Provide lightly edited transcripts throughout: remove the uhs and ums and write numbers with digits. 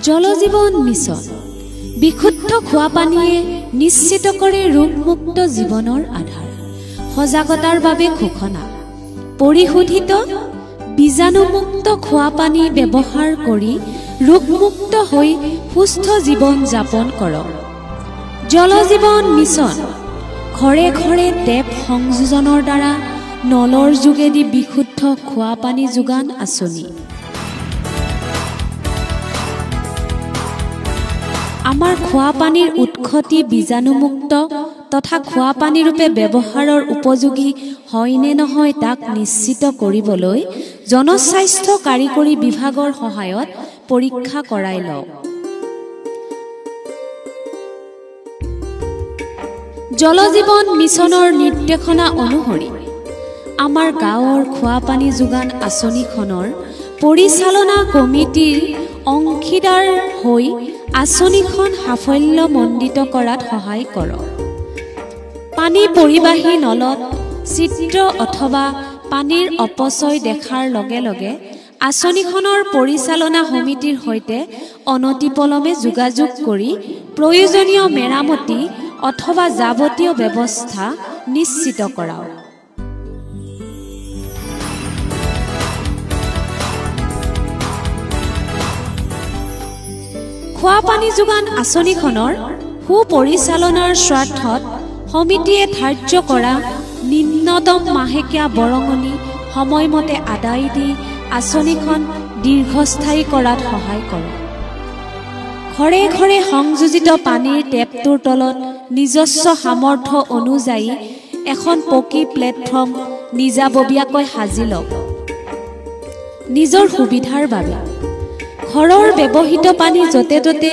জল জীৱন মিছন বিশুদ্ধ খোৱা পানীয়ে নিশ্চিত কৰে ৰোগমুক্ত জীৱনৰ আধাৰ। সজাগতাৰ বাবে ঘোষণা পৰিশোধিত বীজাণুমুক্ত খোৱা পানী ব্যৱহাৰ কৰি ৰোগমুক্ত হৈ সুস্থ জীৱন যাপন কৰক। জল জীৱন মিছন ঘৰে ঘৰে টেপ সংযোজনৰ দ্বাৰা নলৰ যোগেদি বিশুদ্ধ খোৱা পানী যোগান আঁচনি। আমাৰ খোৱা পানীৰ উৎসটি বীজাণুমুক্ত তথা খোৱা পানী ৰূপে ব্যৱহাৰৰ উপযোগী হয়নে নহয় তাক নিশ্চিত কৰিবলৈ জনস্বাস্থ্য কাৰিকৰী বিভাগৰ সহায়ত পৰীক্ষা কৰাই লওক। জল জীৱন মিছনৰ নিৰ্দেশনা অনুসৰি আমাৰ গাঁৱৰ খোৱা পানী যোগান আঁচনিখনৰ পৰিচালনা কমিটিৰ অংশীদাৰ হৈ আঁচনিখন সাফল্যমণ্ডিত কৰাত সহায় কৰক। পানী পৰিবাহী নলত চিত্ৰ অথবা পানীৰ অপচয় দেখাৰ লগে লগে আঁচনিখনৰ পৰিচালনা সমিতিৰ সৈতে অনতিপলমে যোগাযোগ কৰি প্ৰয়োজনীয় মেৰামতি অথবা যাৱতীয় ব্যৱস্থা নিশ্চিত কৰাওক। খোৱা পানী যোগান আঁচনিখনৰ সুপৰিচালনাৰ স্বাৰ্থত সমিতিয়ে ধাৰ্য কৰা নিম্নতম মাহেকীয়া বৰঙণি সময়মতে আদায় দি আঁচনিখন দীৰ্ঘস্থায়ী কৰাত সহায় কৰে। ঘৰে ঘৰে সংযোজিত পানীৰ টেপটোৰ তলত নিজস্ব সামৰ্থ্য অনুযায়ী এখন পকী প্লেটফৰ্ম নিজাববীয়াকৈ সাজি লওক। নিজৰ সুবিধাৰ বাবে ঘৰৰ ব্যৱহৃত পানী য'তে ত'তে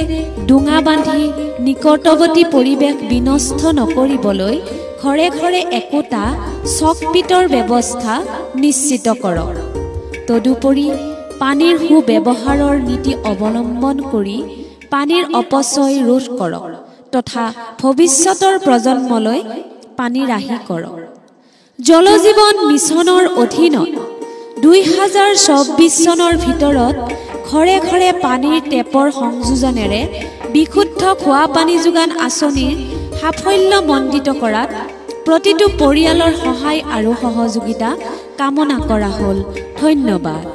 ডুঙা বান্ধি নিকটৱৰ্তী পৰিৱেশ বিনষ্ট নকৰিবলৈ ঘৰে ঘৰে একোটা চকপিটৰ ব্যৱস্থা নিশ্চিত কৰক। তদুপৰি পানীৰ সুব্যৱহাৰৰ নীতি অৱলম্বন কৰি পানীৰ অপচয় ৰোধ কৰক তথা ভৱিষ্যতৰ প্ৰজন্মলৈ পানী ৰাহি কৰক। জল জীৱন মিছনৰ অধীনত 2024 চনৰ ভিতৰত ঘৰে ঘৰে পানীৰ টেপৰ সংযোজনেৰে বিশুদ্ধ খোৱা পানী যোগান আঁচনিৰ সাফল্যমণ্ডিত কৰাত প্ৰতিটো পৰিয়ালৰ সহায় আৰু সহযোগিতা কামনা কৰা হ'ল। ধন্যবাদ।